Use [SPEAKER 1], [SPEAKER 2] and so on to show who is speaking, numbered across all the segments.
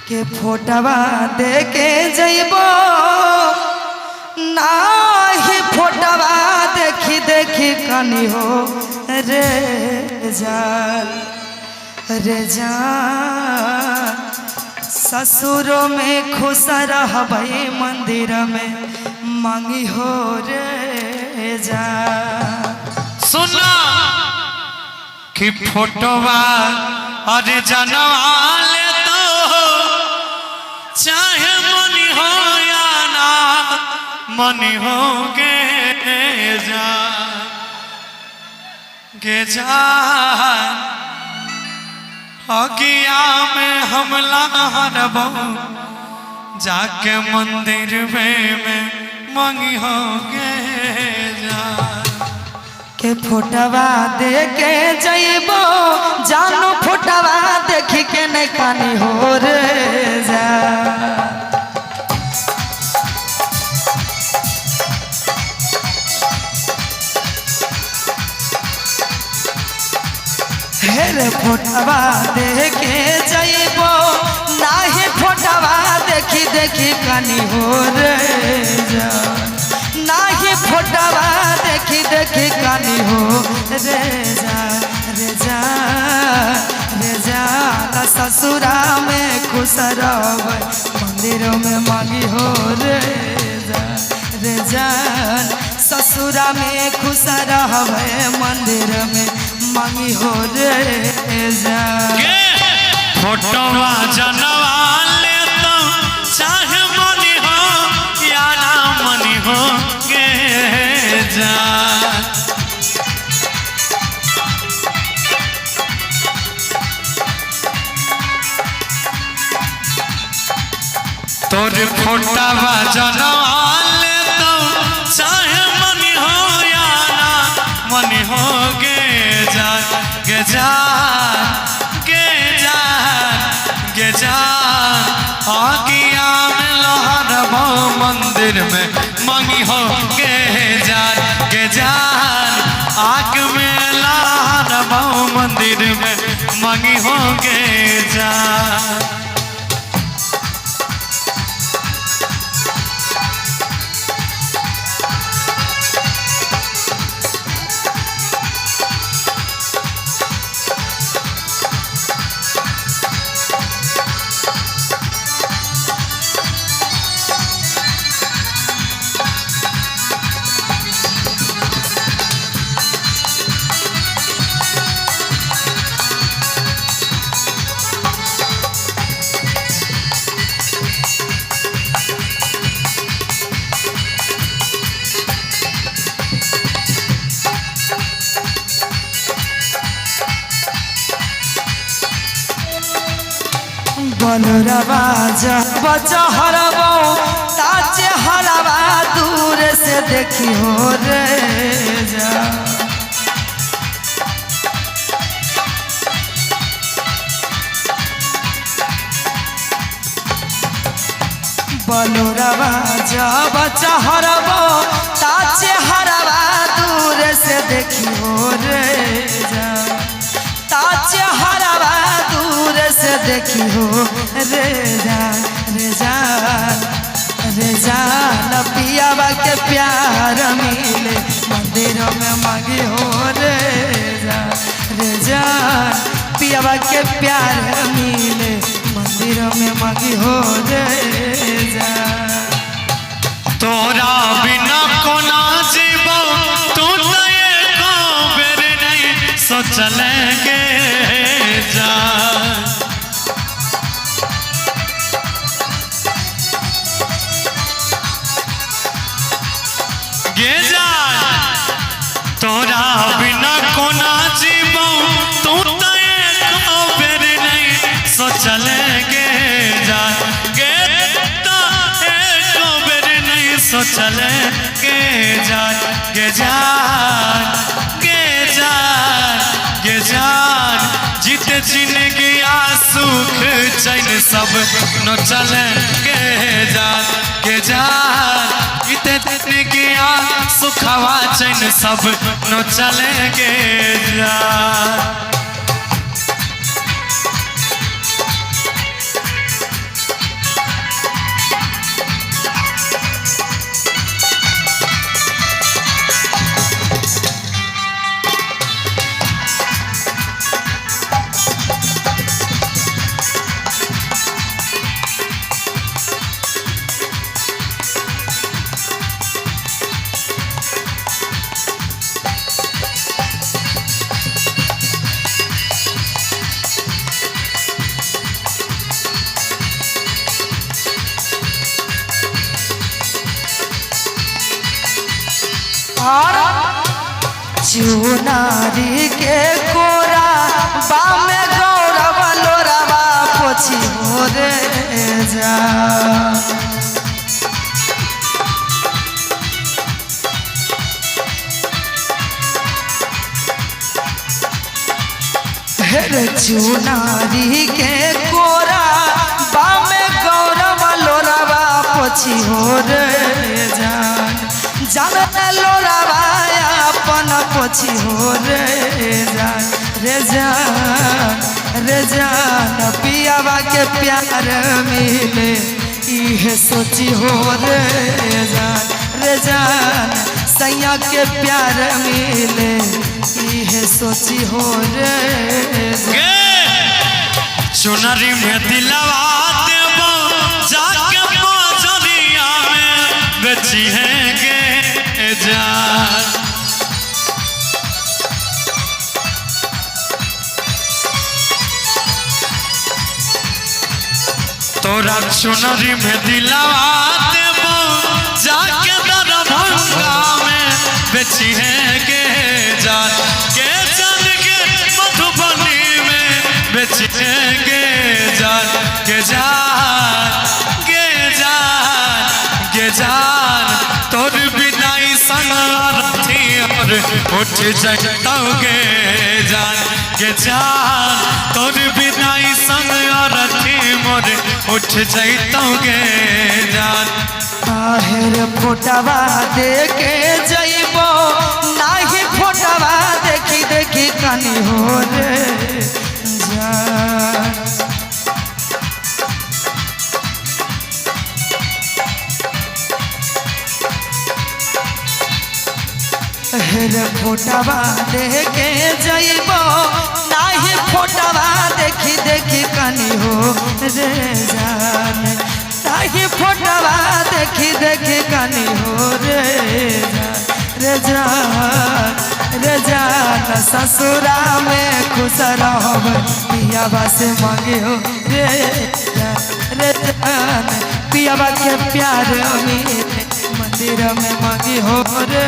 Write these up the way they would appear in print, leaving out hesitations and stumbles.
[SPEAKER 1] के फोटवा देके जइबो ना ही फोटवा देखी देखी कनी हो रे जान रे जान। ससुरों में खुश रहबै मंदिर में मांगी हो रे जान।
[SPEAKER 2] सुना कि फोटोवा अरे जनवाले तो चाहे मनी हो या ना मनी हो गे जा अगिया में हमला हरबो जाके मंदिर में मंगी हो गे जा।
[SPEAKER 1] के फोटवा देके जइबो जानो फोटवा देखी के नहीं कानी हो रे जा। हेरे फोटवा देके जइबो नाही फोटवा देखी देखी कानी हो रे जा। नाही फोटवा देखी देखी कानी हो रे जा रे जा रे जा। ससुरा में खुश रहबै मंदिरों में मांगी हो रे जा रे जान। ससुरा में खुश रहबै मंदिर में मांगी हो रे जान।
[SPEAKER 2] फोटोवा जनवाले तो चाहे मनी हो या ना मनी हो गे जा। तोर फोटोवा जनवाले तो चाहे मनी हो या ना मनी हो गे जा गे जा गे जा गे जा। आगिया में लहरबो मंदिर में मंगी हो गे जान आग में लहरबो मंदिर में मंगी हो गे जान।
[SPEAKER 1] बनरवा जब चहरबो ताचे हरवा दूर से देखी हो रे जा। बनरवा जब चहरबो ताचे हरवा दूर से देखी हो रे जा। ताचे हरवा दूर से देखी हो रे जान रे जान रे जान। पियावा के प्यार मिले मंदिरों में मांगी हो रे जान रे जान। पियावा के प्यार मिले मंदिरों में मांगी हो रे जान।
[SPEAKER 2] तोरा बिना कोना जीवो तू तो एको बेर नहीं सोचलेंगे जान। गे जान तोरा बिना कोना जीवो तू तो एको बेर नहीं सोचलेंगे जान। गे तो एको बेर नहीं सोचलेंगे जान गे जान गे जान गे जान। जीते जिंदगी सुख चैन सब न चलेंगे जान गे जान। जीते जिंदगी सुखवा चैन सब न चलेंगे जान।
[SPEAKER 1] चुनारी के कोरा बामे गौरव लोरावा पोछी रे जा हेरे चुनारी के कोरा बामे गौरव लोरावा पोछी रे जान जानते लोरावा अपन पोछी रे जान पियावा के प्यार मिले इहे सोची रे जान सैया के प्यार मिले इहे सोची रे
[SPEAKER 2] चुनरी में दिलवा देबो जाके बजरिया में बेची है गे जान तोरा चुनरी में दिलवा देबो जाके दरभंगा में बेची है गे जान के मधुबनी में बेची है गे जान तोर बिनाई संगरथी और उठ जगतौ गे जान तोर बिनाई संगरथी मोर उठ जगतौ गे जान
[SPEAKER 1] आहेर फोटवा देखे जइबो नाही फोटवा देखी देखी कनी रे जान हेर फोटवा देखे जइबो नाही फोटवा देखी देखी कनी रे जान नाही फोटवा देखी देखी कनी रे जान ससुरा में खुश रहब पियाबा से मांगे रे जान पियाबा के प्यार मंदिर में मांगी रे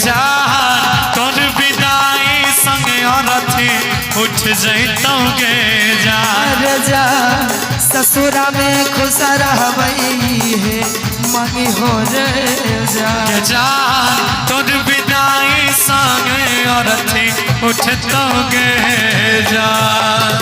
[SPEAKER 2] जान तोर विदाई संग अरथी उठ जइतौ गे जान
[SPEAKER 1] ससुरा में खुश रहबई है मांगी रे
[SPEAKER 2] जान तोर विदाई संग अरथी उठतौ गे जान।